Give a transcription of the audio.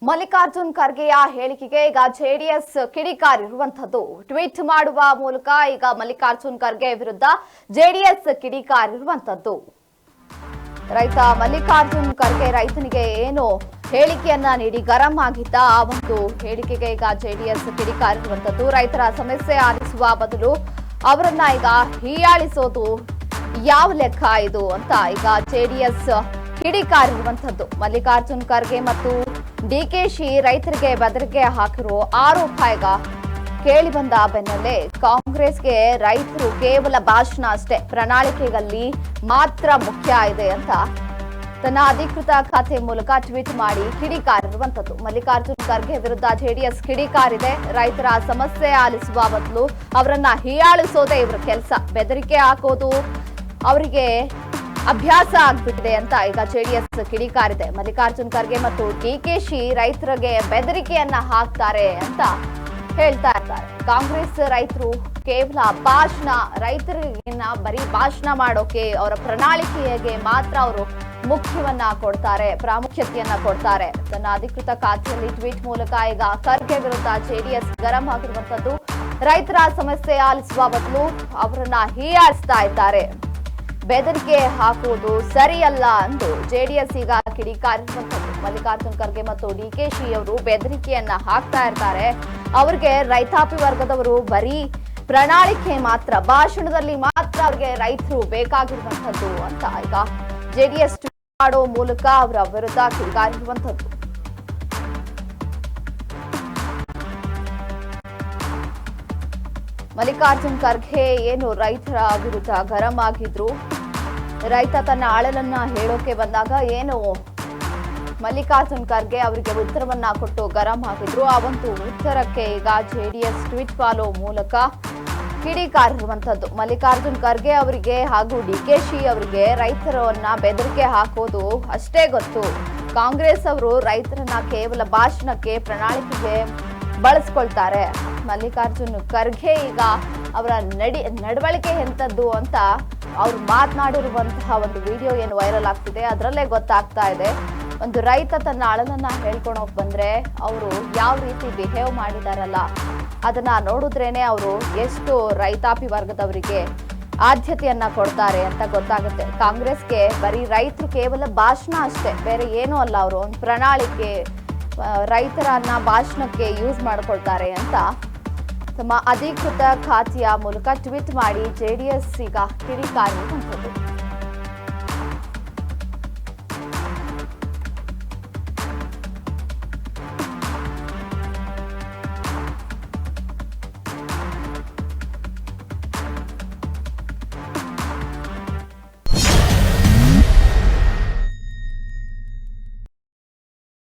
ಮಲ್ಲಿಕಾರ್ಜುನ್ ಖರ್ಗೆಯ ಹೇಳಿಕೆಗೆ ಈಗ JDS ಕಿಡಿಕಾರಿರುವಂತದ್ದು. Tweet ಮಾಡುವ ಮೂಲಕ ಈಗ ಮಲ್ಲಿಕಾರ್ಜುನ್ ಖರ್ಗೆ ವಿರುದ್ಧ ಜೆಡಿಎಸ್ ಕಿಡಿಕಾರಿರುವಂತದ್ದು. ರೈತ ಮಲ್ಲಿಕಾರ್ಜುನ್ ಖರ್ಗೆ ರೈತನಿಗೆ ಏನು ಹೇಳಿಕೆಯನ್ನ ನೀಡಿ ಗರಂ ಆಗಿದ್ದ ಆ ಒಂದು ಹೇಳಿಕೆಗೆ ಈಗ ಜೆಡಿಎಸ್ ಕಿಡಿಕಾರಿರುವಂತದ್ದು. ರೈತರ ಸಮಸ್ಯೆ ಆಲಿಸುವ ಬದಲು ಅವರನ್ನ ಈಗ ಹೀಯಾಳಿಸೋದು ಯಾವ ಲೆಕ್ಕ ಇದು ಅಂತ ಈಗ ಜೆಡಿಎಸ್ ಕಿಡಿಕಾರಿರುವಂತದ್ದು. ಮಲ್ಲಿಕಾರ್ಜುನ್ ಖರ್ಗೆ ಮತ್ತು ಡಿಕೆಶಿ ರೈತರಿಗೆ ಬೆದರಿಕೆ ಹಾಕಿರೋ ಆರೋಪ ಈಗ ಕೇಳಿ ಬಂದ ಬೆನ್ನಲ್ಲೇ ಕಾಂಗ್ರೆಸ್ಗೆ ರೈತರು ಕೇವಲ ಭಾಷಣ ಅಷ್ಟೇ, ಪ್ರಣಾಳಿಕೆಗಳಲ್ಲಿ ಮಾತ್ರ ಮುಖ್ಯ ಇದೆ ಅಂತ ತನ್ನ ಅಧಿಕೃತ ಖಾತೆ ಮೂಲಕ ಟ್ವೀಟ್ ಮಾಡಿ ಕಿಡಿಕಾರಿರುವಂತದ್ದು. ಮಲ್ಲಿಕಾರ್ಜುನ್ ಖರ್ಗೆ ವಿರುದ್ಧ ಜೆಡಿಎಸ್ ಕಿಡಿಕಾರಿದೆ. ರೈತರ ಸಮಸ್ಯೆ ಆಲಿಸುವ ಬದಲು ಅವರನ್ನ ಹೀಯಾಳಿಸೋದೇ ಇವರ ಕೆಲಸ, ಬೆದರಿಕೆ ಹಾಕೋದು ಅವರಿಗೆ ಅಭ್ಯಾಸ ಆಗ್ಬಿಟ್ಟಿದೆ ಅಂತ ಈಗ ಜೆಡಿಎಸ್ ಕಿಡಿಕಾರಿದೆ. ಮಲ್ಲಿಕಾರ್ಜುನ್ ಖರ್ಗೆ ಮತ್ತು ಡಿಕೆಶಿ ರೈತರಿಗೆ ಬೆದರಿಕೆಯನ್ನ ಹಾಕ್ತಾರೆ ಅಂತ ಹೇಳ್ತಾ ಇದ್ದಾರೆ. ಕಾಂಗ್ರೆಸ್ ರೈತರು ಕೇವಲ ಭಾಷಣ, ರೈತರಿಗಿನ್ನ ಬರೀ ಭಾಷಣ ಮಾಡೋಕೆ, ಅವರ ಪ್ರಣಾಳಿಕೆಗೆ ಮಾತ್ರ ಅವರು ಮುಖ್ಯವನ್ನ ಕೊಡ್ತಾರೆ, ಪ್ರಾಮುಖ್ಯತೆಯನ್ನ ಕೊಡ್ತಾರೆ. ತನ್ನ ಅಧಿಕೃತ ಖಾತೆಯಲ್ಲಿ ಟ್ವೀಟ್ ಮೂಲಕ ಈಗ ಖರ್ಗೆ ವಿರುದ್ಧ ಜೆಡಿಎಸ್ ಗರಂ ಆಗಿರುವಂತದ್ದು. ರೈತರ ಸಮಸ್ಯೆ ಆಲಿಸುವ ಬದಲು ಅವರನ್ನ ಹೀಯಾಳಿಸ್ತಾ ಇದ್ದಾರೆ, ಬೆದರಿಕೆ ಹಾಕುವುದು ಸರಿಯಲ್ಲ ಎಂದು ಜೆಡಿಎಸ್ ಈಗ ಕಿಡಿಕಾರಿರುವಂತದ್ದು. ಮಲ್ಲಿಕಾರ್ಜುನ್ ಖರ್ಗೆ ಮತ್ತು ಡಿಕೆಶಿ ಅವರು ಬೆದರಿಕೆಯನ್ನ ಹಾಕ್ತಾ ಇರ್ತಾರೆ. ಅವರಿಗೆ ರೈತಾಪಿ ವರ್ಗದವರು ಬರೀ ಪ್ರಣಾಳಿಕೆ ಮಾತ್ರ, ಭಾಷಣದಲ್ಲಿ ಮಾತ್ರ ಅವರಿಗೆ ರೈತರು ಬೇಕಾಗಿರುವಂತದ್ದು ಅಂತ ಈಗ ಜೆಡಿಎಸ್ ಟ್ವೀಟ್ ಮಾಡೋ ಮೂಲಕ ಅವರ ವಿರುದ್ಧ ಕಿಡಿಕಾರಿರುವಂತದ್ದು. ಮಲ್ಲಿಕಾರ್ಜುನ್ ಖರ್ಗೆ ಏನು ರೈತರ ವಿರುದ್ಧ ಗರಂ ಆಗಿದ್ರು, ರೈತ ತನ್ನ ಅಳಲನ್ನ ಹೇಳೋಕೆ ಬಂದಾಗ ಏನು ಮಲ್ಲಿಕಾರ್ಜುನ್ ಖರ್ಗೆ ಅವರಿಗೆ ಉತ್ತರವನ್ನ ಕೊಟ್ಟು ಗರಂ ಆಗಿದ್ರು. ಆ ಒಂದು ಉತ್ತರಕ್ಕೆ ಈಗ ಜೆಡಿಎಸ್ ಟ್ವೀಟ್ ಫಾಲೋ ಮೂಲಕ ಕಿಡಿಕಾರಿರುವಂತದ್ದು. ಮಲ್ಲಿಕಾರ್ಜುನ್ ಖರ್ಗೆ ಅವರಿಗೆ ಹಾಗೂ ಡಿಕೆಶಿ ಅವರಿಗೆ ರೈತರನ್ನ ಬೆದರಿಕೆ ಹಾಕೋದು ಅಷ್ಟೇ ಗೊತ್ತು. ಕಾಂಗ್ರೆಸ್ ಅವರು ರೈತರನ್ನ ಕೇವಲ ಭಾಷಣಕ್ಕೆ, ಪ್ರಣಾಳಿಕೆಗೆ ಬಳಸ್ಕೊಳ್ತಾರೆ. ಮಲ್ಲಿಕಾರ್ಜುನ್ ಖರ್ಗೆ ಈಗ ಅವರ ನಡವಳಿಕೆ ಎಂಥದ್ದು ಅಂತ ಅವ್ರು ಮಾತನಾಡಿರುವಂತಹ ಒಂದು ವಿಡಿಯೋ ಏನು ವೈರಲ್ ಆಗ್ತಿದೆ, ಅದರಲ್ಲೇ ಗೊತ್ತಾಗ್ತಾ ಇದೆ. ಒಂದು ರೈತ ತನ್ನ ಅಳಲನ್ನ ಹೇಳ್ಕೊಳಕ್ ಬಂದ್ರೆ ಅವರು ಯಾವ ರೀತಿ ಬಿಹೇವ್ ಮಾಡಿದಾರಲ್ಲ, ಅದನ್ನ ನೋಡಿದ್ರೇನೆ ಅವರು ಎಷ್ಟು ರೈತಾಪಿ ವರ್ಗದವರಿಗೆ ಆದ್ಯತೆಯನ್ನ ಕೊಡ್ತಾರೆ ಅಂತ ಗೊತ್ತಾಗುತ್ತೆ. ಕಾಂಗ್ರೆಸ್ಗೆ ಬರೀ ರೈತರು ಕೇವಲ ಭಾಷಣ ಅಷ್ಟೇ, ಬೇರೆ ಏನೂ ಅಲ್ಲ. ಅವರು ಒಂದು ಪ್ರಣಾಳಿಕೆ, ರೈತರನ್ನ ಭಾಷಣಕ್ಕೆ ಯೂಸ್ ಮಾಡ್ಕೊಳ್ತಾರೆ ಅಂತ ತಮ್ಮ ಅಧಿಕೃತ ಖಾತೆಯ ಮೂಲಕ ಟ್ವೀಟ್ ಮಾಡಿ ಜೆಡಿಎಸ್ ಈಗ ಕಿಡಿಕಾರಿರುವಂಥದ್ದು.